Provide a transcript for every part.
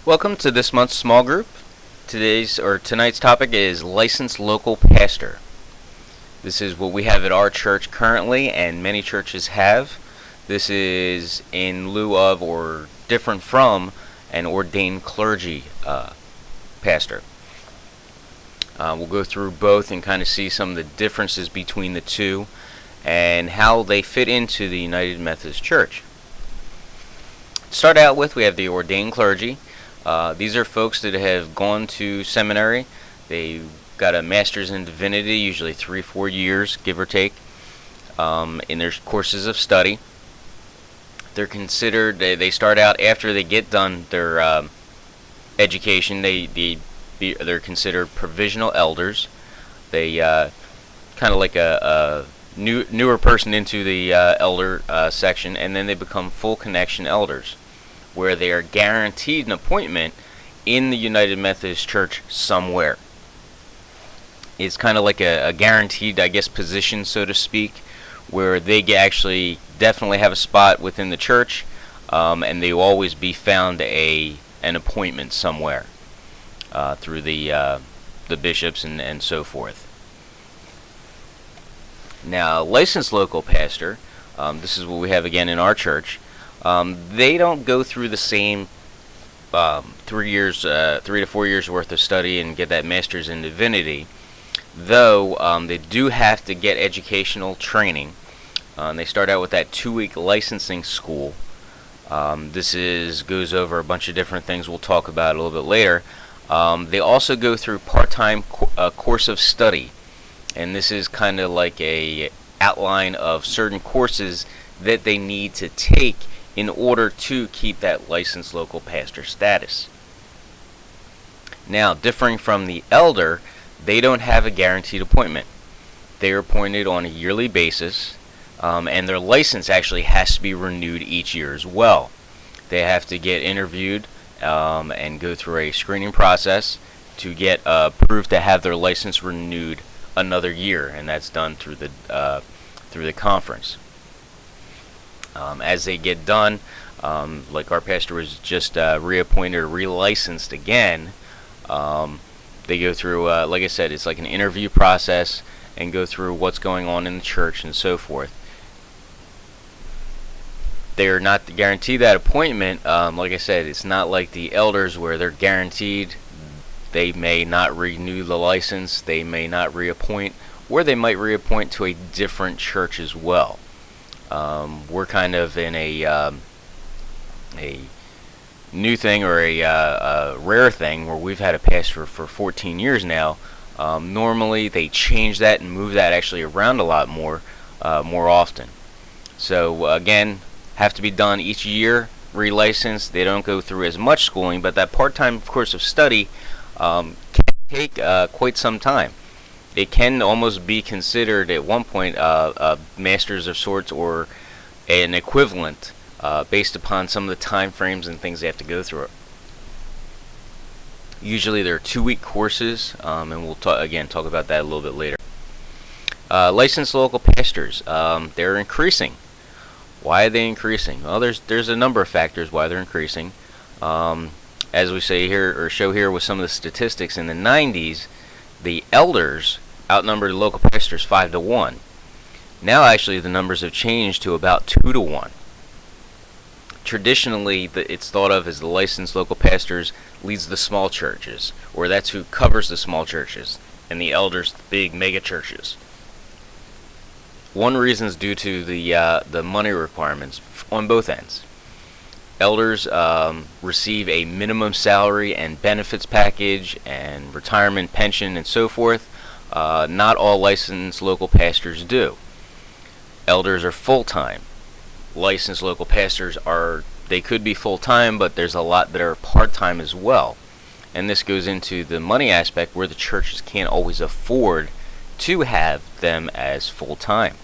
Welcome to this month's small group. Tonight's topic is licensed local pastor. This is what we have at our church currently, and many churches have. This is in lieu of or different from an ordained clergy pastor. We'll go through both and kind of see some of the differences between the two and how they fit into the United Methodist Church. To start out with, we have the ordained clergy. These are folks that have gone to seminary. They've got a master's in divinity, usually 3-4 years, give or take, in their courses of study. They're considered, they start out after they get done their education, they're considered provisional elders. They kind of like a newer person into the elder section, and then they become full connection elders, where they are guaranteed an appointment in the United Methodist Church somewhere. It's kind of like a guaranteed, position, so to speak, where they actually definitely have a spot within the church, and they will always be found an appointment somewhere through the bishops and so forth. Now, licensed local pastor, this is what we have again in our church. They don't go through the same 3 to 4 years worth of study and get that master's in divinity, though they do have to get educational training. They start out with that 2-week licensing school. This goes over a bunch of different things we'll talk about a little bit later. They also go through part-time course of study, and this is kind of like a outline of certain courses that they need to take in order to keep that licensed local pastor status. Now, differing from the elder, they don't have a guaranteed appointment. They are appointed on a yearly basis, and their license actually has to be renewed each year as well. They have to get interviewed and go through a screening process to get approved to have their license renewed another year, and that's done through the conference. As they get done, like our pastor was just reappointed or relicensed again, they go through, like I said, it's like an interview process and go through what's going on in the church and so forth. They're not guaranteed that appointment. Like I said, it's not like the elders where they're guaranteed. They may not renew the license, they may not reappoint, or they might reappoint to a different church as well. We're kind of in a new thing, or a rare thing, where we've had a pastor for 14 years now. Normally they change that and move that actually around a lot more often. So again, have to be done each year, relicensed. They don't go through as much schooling, but that part-time course of study can take quite some time. It can almost be considered at one point a master's of sorts, or an equivalent, based upon some of the time frames and things they have to go through. Usually they're 2-week courses, and we'll talk about that a little bit later. Licensed local pastors, they're increasing. Why are they increasing? Well, there's a number of factors why they're increasing. As we say here, or show here with some of the statistics, in the 90s, the elders outnumbered local pastors 5-1. Now actually the numbers have changed to about 2-1. Traditionally, it's thought of as the licensed local pastors leads the small churches, or that's who covers the small churches, and the elders the big mega churches. One reason is due to the money requirements on both ends. Elders receive a minimum salary and benefits package and retirement pension and so forth. Not all licensed local pastors do. Elders are full-time. Licensed local pastors they could be full-time, but there's a lot that are part-time as well. And this goes into the money aspect, where the churches can't always afford to have them as full-time,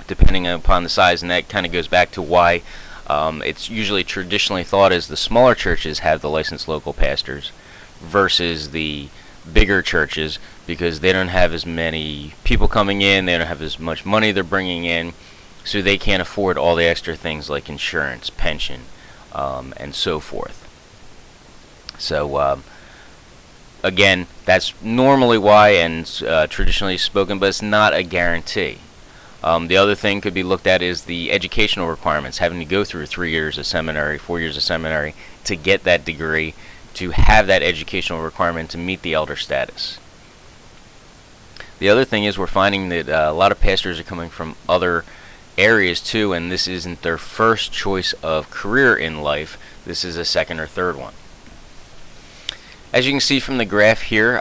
depending upon the size. And that kind of goes back to why it's usually traditionally thought as the smaller churches have the licensed local pastors versus the bigger churches, because they don't have as many people coming in, they don't have as much money they're bringing in, so they can't afford all the extra things like insurance, pension, and so forth. So again, that's normally why and traditionally spoken, but it's not a guarantee. The other thing could be looked at is the educational requirements, having to go through 3 years of seminary, 4 years of seminary to get that degree, to have that educational requirement to meet the elder status. The other thing is we're finding that a lot of pastors are coming from other areas too, and this isn't their first choice of career in life. This is a second or third one. As you can see from the graph here,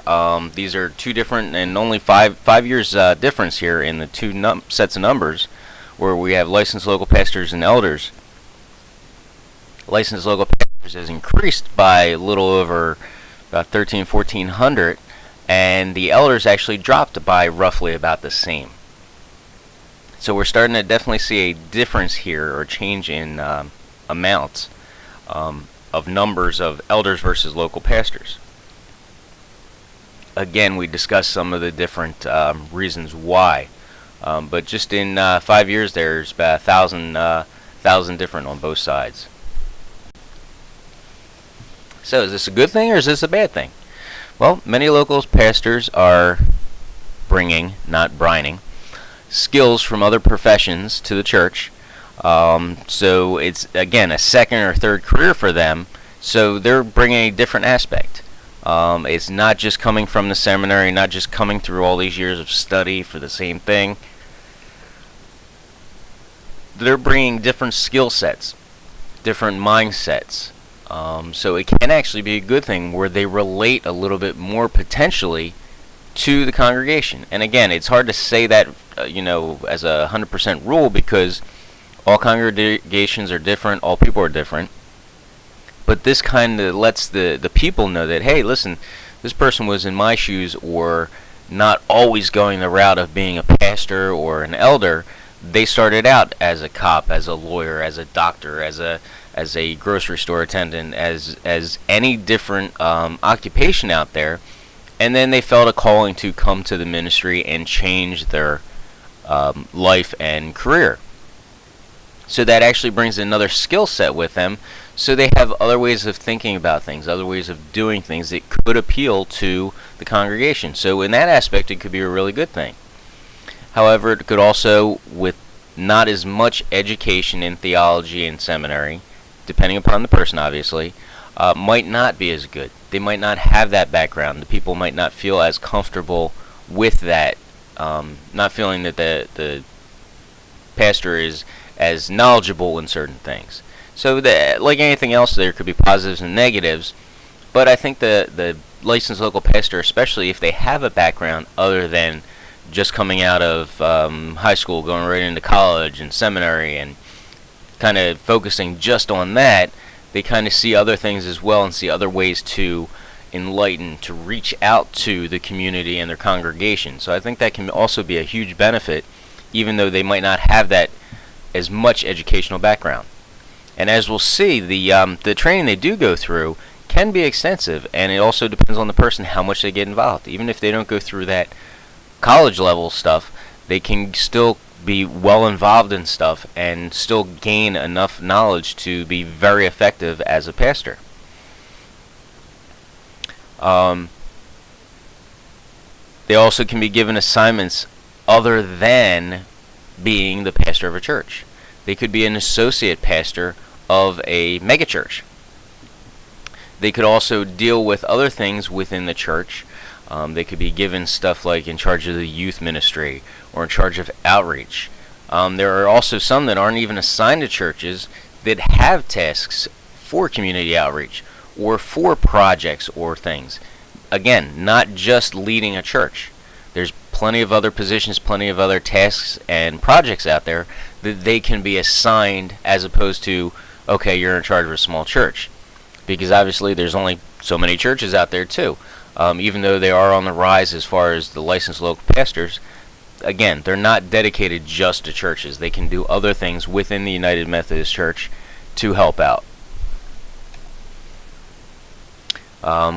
these are two different and only five years difference here in the two sets of numbers, where we have licensed local pastors and elders. Licensed local pastors has increased by a little over about 1,400, and the elders actually dropped by roughly about the same. So we're starting to definitely see a difference here, or change in amounts of numbers of elders versus local pastors. Again, we discussed some of the different reasons why, but just in 5 years there's about 1,000 different on both sides. So is this a good thing or is this a bad thing? Well, many local pastors are bringing, not brining, skills from other professions to the church. So it's, again, a second or third career for them, so they're bringing a different aspect. It's not just coming from the seminary, not just coming through all these years of study for the same thing. They're bringing different skill sets, different mindsets. So it can actually be a good thing where they relate a little bit more potentially to the congregation. And again, it's hard to say that as a 100% rule, because all congregations are different, all people are different. But this kind of lets the people know that, hey, listen, this person was in my shoes, or not always going the route of being a pastor or an elder. They started out as a cop, as a lawyer, as a doctor, as a grocery store attendant, as any different occupation out there, and then they felt a calling to come to the ministry and change their life and career. So that actually brings another skill set with them, so they have other ways of thinking about things, other ways of doing things that could appeal to the congregation. So in that aspect, it could be a really good thing. However, it could also, with not as much education in theology and seminary, depending upon the person obviously, might not be as good. They might not have that background. The people might not feel as comfortable with that, not feeling that the pastor is as knowledgeable in certain things. So like anything else, there could be positives and negatives, but I think the licensed local pastor, especially if they have a background other than just coming out of high school, going right into college and seminary, and kind of focusing just on that, they kind of see other things as well and see other ways to enlighten, to reach out to the community and their congregation. So I think that can also be a huge benefit, even though they might not have that as much educational background. And as we'll see, the training they do go through can be extensive, and it also depends on the person how much they get involved. Even if they don't go through that college level stuff, they can still be well involved in stuff and still gain enough knowledge to be very effective as a pastor. They also can be given assignments other than being the pastor of a church. They could be an associate pastor of a megachurch. They could also deal with other things within the church. They could be given stuff like in charge of the youth ministry or in charge of outreach. There are also some that aren't even assigned to churches that have tasks for community outreach or for projects or things. Again, not just leading a church. There's plenty of other positions, plenty of other tasks and projects out there that they can be assigned, as opposed to, okay, you're in charge of a small church. Because obviously there's only so many churches out there too. Even though they are on the rise as far as the licensed local pastors, again, they're not dedicated just to churches. They can do other things within the United Methodist Church to help out.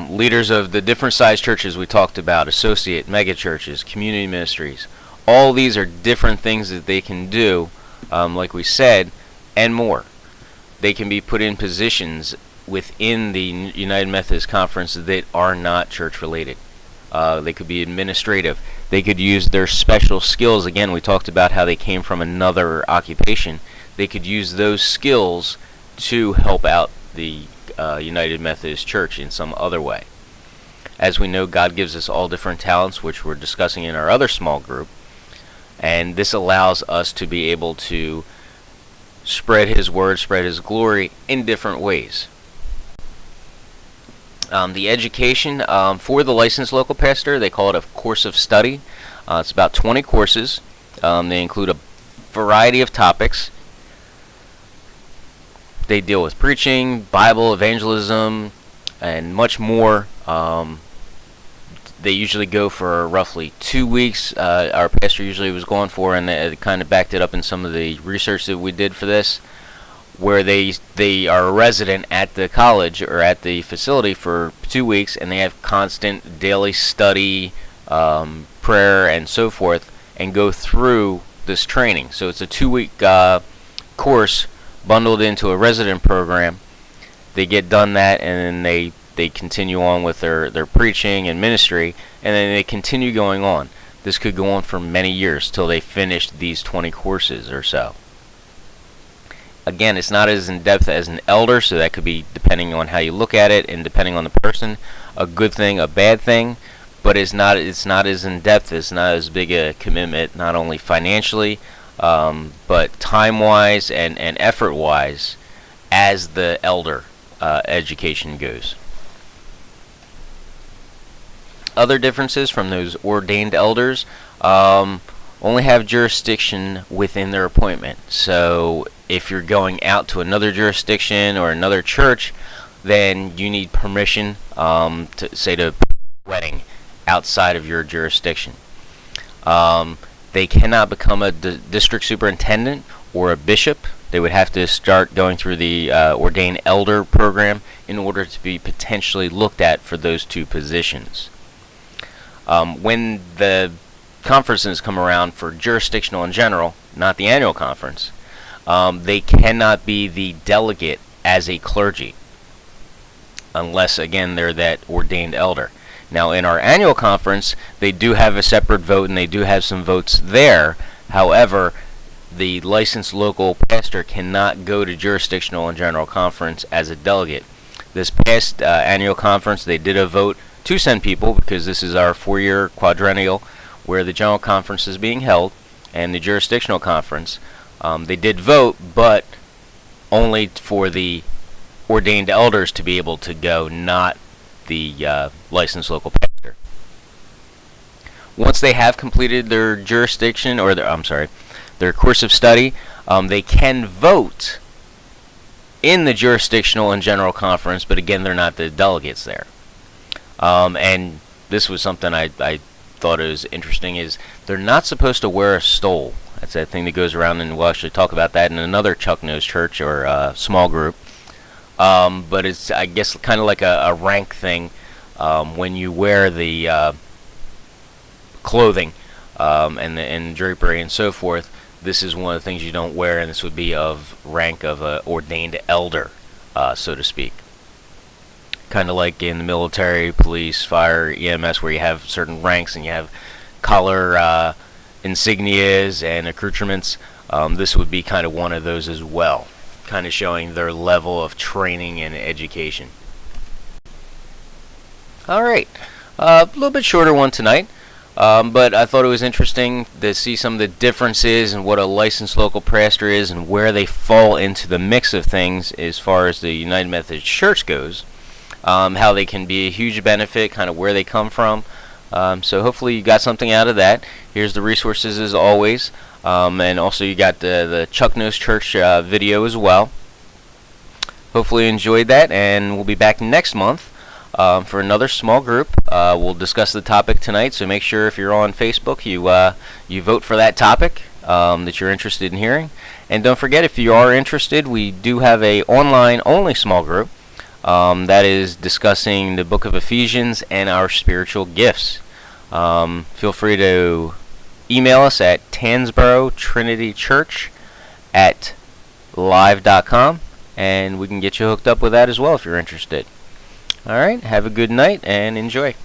Leaders of the different size churches we talked about, associate, mega churches, community ministries, all these are different things that they can do, like we said, and more. They can be put in positions within the United Methodist Conference that are not church related. They could be administrative. They could use their special skills. Again, we talked about how they came from another occupation. They could use those skills to help out the United Methodist Church in some other way. As we know, God gives us all different talents, which we're discussing in our other small group, and this allows us to be able to spread His word, spread His glory in different ways. The education for the licensed local pastor, they call it a course of study. It's about 20 courses. They include a variety of topics. They deal with preaching, Bible, evangelism, and much more. They usually go for roughly 2 weeks. Our pastor usually was going for, and it kind of backed it up in some of the research that we did for this, where they are a resident at the college or at the facility for 2 weeks, and they have constant daily study, prayer, and so forth, and go through this training. So it's a 2-week course bundled into a resident program. They get done that, and then they continue on with their preaching and ministry, and then they continue going on. This could go on for many years till they finish these 20 courses or so. Again, it's not as in-depth as an elder, so that could be, depending on how you look at it and depending on the person, a good thing, a bad thing, but it's not as in-depth, it's not as big a commitment, not only financially, but time-wise and effort-wise as the elder education goes. Other differences from those ordained elders, only have jurisdiction within their appointment. So if you're going out to another jurisdiction or another church, then you need permission to say to wedding outside of your jurisdiction. They cannot become a district superintendent or a bishop. They would have to start going through the ordained elder program in order to be potentially looked at for those two positions. When the conferences come around for jurisdictional in general, not the annual conference, they cannot be the delegate as a clergy unless, again, they're that ordained elder. Now, in our annual conference, they do have a separate vote, and they do have some votes there. However, the licensed local pastor cannot go to jurisdictional and general conference as a delegate. This past annual conference, they did a vote to send people, because this is our 4-year quadrennial where the general conference is being held and the jurisdictional conference. They did vote, but only for the ordained elders to be able to go, not the licensed local pastor. Once they have completed their jurisdiction, or their course of study, they can vote in the jurisdictional and general conference, but again, they're not the delegates there. And this was something I thought it was interesting, is they're not supposed to wear a stole. That's that thing that goes around, and we'll actually talk about that in another Chuck Nose church or small group. But it's, I guess, kind of like a rank thing when you wear the clothing and drapery and so forth. This is one of the things you don't wear, and this would be of rank of an ordained elder, so to speak. Kind of like in the military, police, fire, EMS, where you have certain ranks and you have collar insignias and accoutrements. This would be kind of one of those as well, kind of showing their level of training and education. Alright, a little bit shorter one tonight, but I thought it was interesting to see some of the differences in what a licensed local pastor is and where they fall into the mix of things as far as the United Methodist Church goes. How they can be a huge benefit, kind of where they come from. So hopefully you got something out of that. Here's the resources as always. And also you got the Chuck Nose Church video as well. Hopefully you enjoyed that, and we'll be back next month for another small group. We'll discuss the topic tonight, so make sure if you're on Facebook you vote for that topic that you're interested in hearing. And don't forget, if you are interested, we do have a online only small group that is discussing the book of Ephesians and our spiritual gifts. Feel free to email us at TansboroTrinityChurch@live.com, and we can get you hooked up with that as well if you're interested. Alright, have a good night and enjoy.